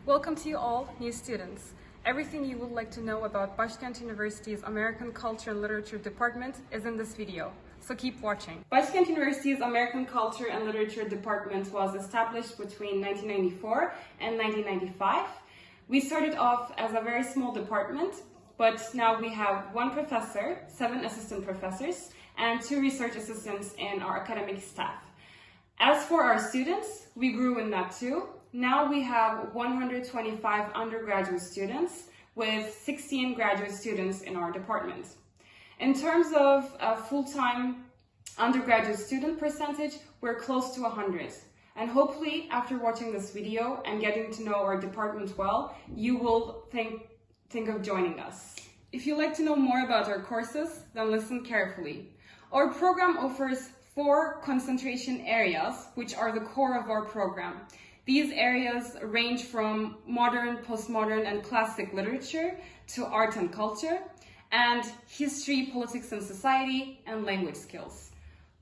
Welcome to you all, new students. Everything you would like to know about Başkent University's American Culture and Literature Department is in this video, so keep watching. Başkent University's American Culture and Literature Department was established between 1994 and 1995. We started off as a very small department, but now we have 1 professor, 7 assistant professors, and 2 research assistants in our academic staff. As for our students, we grew in that too. Now we have 125 undergraduate students with 16 graduate students in our department. In terms of full-time undergraduate student percentage, we're close to 100. And hopefully, after watching this video and getting to know our department well, you will think of joining us. If you'd like to know more about our courses, then listen carefully. Our program offers 4 concentration areas, which are the core of our program. These areas range from modern, postmodern, and classic literature to art and culture, and history, politics and society, and language skills.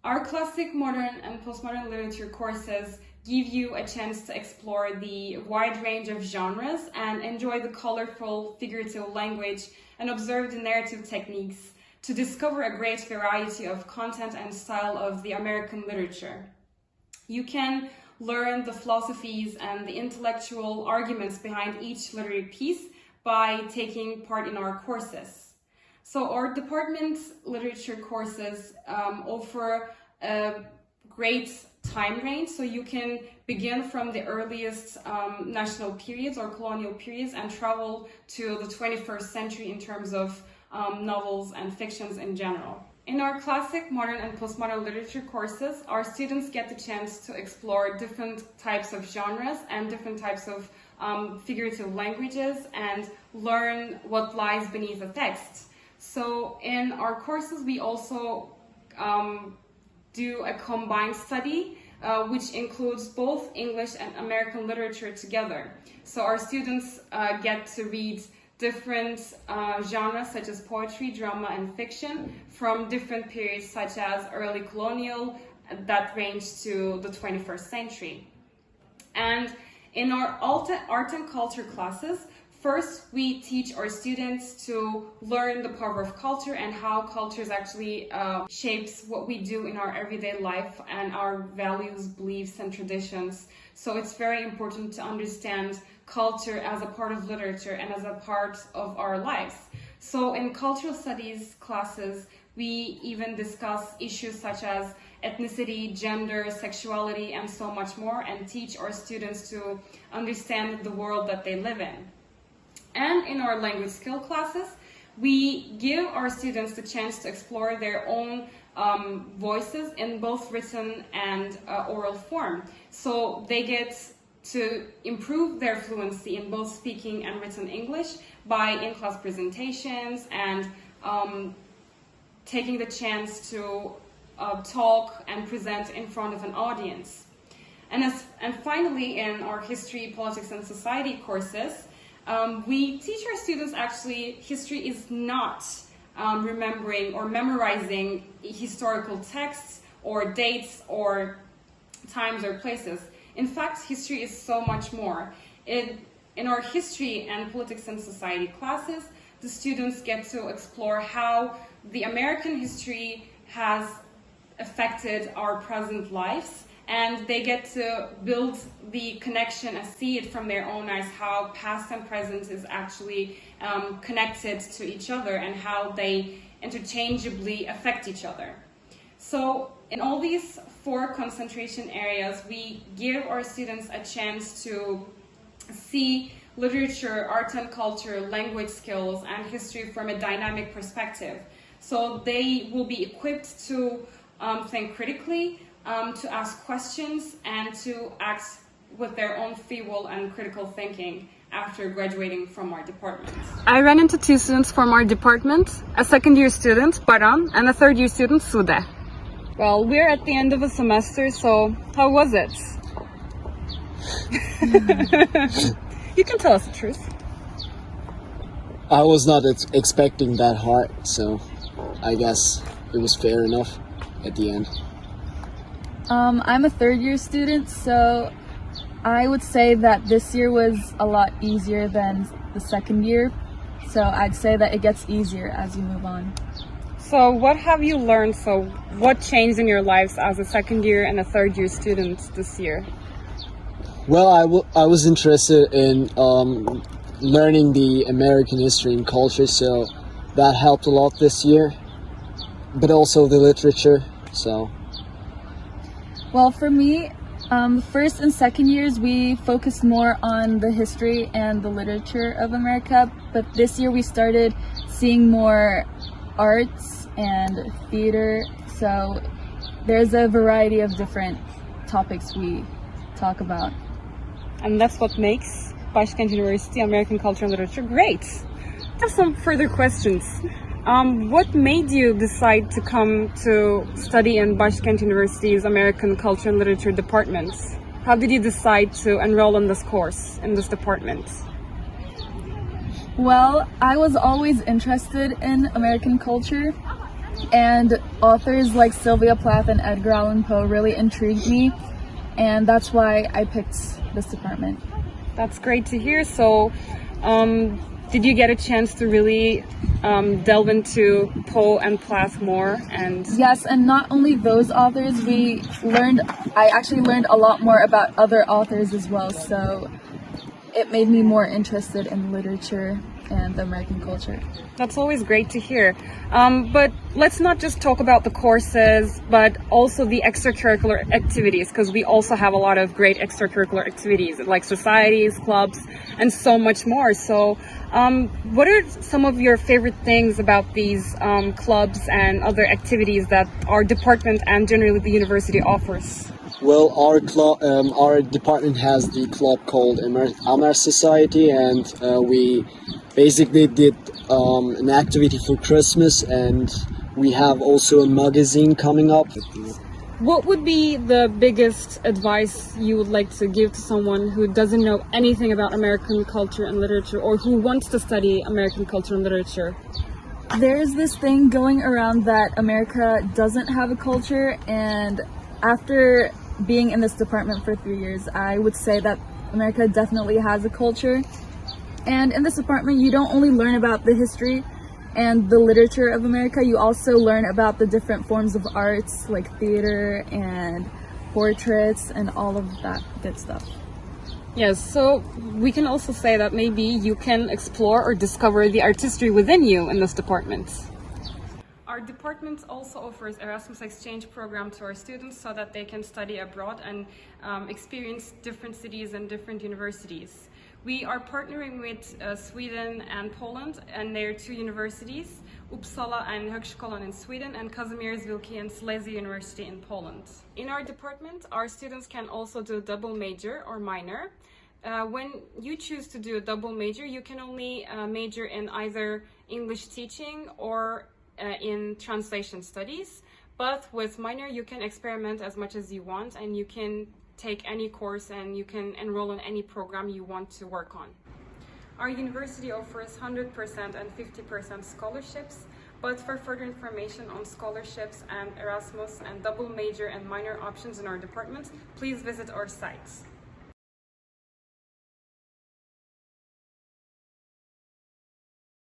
Our classic, modern, and postmodern literature courses give you a chance to explore the wide range of genres and enjoy the colorful, figurative language and observe the narrative techniques to discover a great variety of content and style of the American literature. You can learn the philosophies and the intellectual arguments behind each literary piece by taking part in our courses. So our department's literature courses offer a great time range, so you can begin from the earliest national periods or colonial periods and travel to the 21st century in terms of novels and fictions in general. In our classic, modern, and postmodern literature courses, our students get the chance to explore different types of genres and different types of figurative languages and learn what lies beneath the text. So in our courses, we also do a combined study, which includes both English and American literature together. So our students get to read different genres such as poetry, drama, and fiction from different periods such as early colonial that range to the 21st century. And in our art and culture classes, first we teach our students to learn the power of culture and how cultures actually shapes what we do in our everyday life and our values, beliefs, and traditions. So it's very important to understand culture as a part of literature and as a part of our lives. So in cultural studies classes, we even discuss issues such as ethnicity, gender, sexuality, and so much more, and teach our students to understand the world that they live in. And in our language skill classes, we give our students the chance to explore their own voices in both written and oral form. So they get to improve their fluency in both speaking and written English by in-class presentations and taking the chance to talk and present in front of an audience. And finally, in our history, politics, and society courses, we teach our students actually history is not remembering or memorizing historical texts or dates or times or places. In fact, history is so much more. In our history and politics and society classes, the students get to explore how the American history has affected our present lives, and they get to build the connection and see it from their own eyes, how past and present is actually connected to each other and how they interchangeably affect each other. So in all these 4 concentration areas, we give our students a chance to see literature, art and culture, language skills, and history from a dynamic perspective. So they will be equipped to think critically, to ask questions, and to act with their own free will and critical thinking after graduating from our department. I ran into 2 students from our department, a second-year student, Baran, and a third-year student, Sude. Well, we're at the end of a semester, so how was it? You can tell us the truth. I was not expecting that hard, so I guess it was fair enough at the end. I'm a third-year student, so I would say that this year was a lot easier than the second year, so I'd say that it gets easier as you move on. So what have you learned? So what changed in your lives as a second year and a third year student this year? Well, I was interested in learning the American history and culture, so that helped a lot this year, but also the literature, so. Well, for me, first and second years, we focused more on the history and the literature of America, but this year we started seeing more arts and theater, so there's a variety of different topics we talk about. And that's what makes Başkent University American Culture and Literature great. I have some further questions. What made you decide to come to study in Başkent University's American Culture and Literature department? How did you decide to enroll in this course, in this department? Well, I was always interested in American culture, and authors like Sylvia Plath and Edgar Allan Poe really intrigued me, and that's why I picked this department. That's great to hear. So, did you get a chance to really delve into Poe and Plath more? And yes, and not only those authors, I actually learned a lot more about other authors as well, so it made me more interested in literature and the American culture. That's always great to hear. But let's not just talk about the courses, but also the extracurricular activities, because we also have a lot of great extracurricular activities like societies, clubs, and so much more. So what are some of your favorite things about these clubs and other activities that our department and generally the university offers? Well, our department has the club called Amer Society, and we basically did an activity for Christmas, and we have also a magazine coming up. What would be the biggest advice you would like to give to someone who doesn't know anything about American culture and literature, or who wants to study American culture and literature? There's this thing going around that America doesn't have a culture, and after being in this department for 3 years, I would say that America definitely has a culture. And in this department, you don't only learn about the history and the literature of America, you also learn about the different forms of arts like theater and portraits and all of that good stuff. Yes, so we can also say that maybe you can explore or discover the artistry within you in this department. Our department also offers Erasmus exchange program to our students so that they can study abroad and experience different cities and different universities. We are partnering with Sweden and Poland and their two universities, Uppsala and Högskolan in Sweden and Kazimierz Wielki and Silesia University in Poland. In our department, our students can also do double major or minor. When you choose to do a double major, you can only major in either English teaching or in translation studies, but with minor you can experiment as much as you want, and you can take any course and you can enroll in any program you want to work on. Our university offers 100% and 50% scholarships, but for further information on scholarships and Erasmus and double major and minor options in our department, please visit our sites.